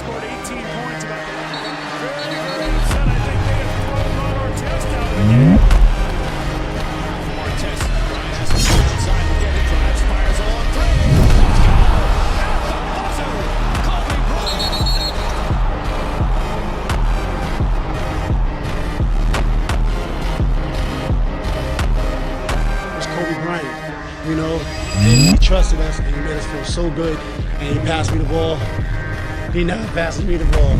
scored 18 points about the very, very upset. I think they have thrown Artest out of the game. Artest, Bryant has to go inside and get it. Drives, fires a long three. At the buzzer, Kobe Bryant. It's Kobe Bryant, you know, and he trusted us and he made us feel so good, and he passed me the ball. He never passes me the ball.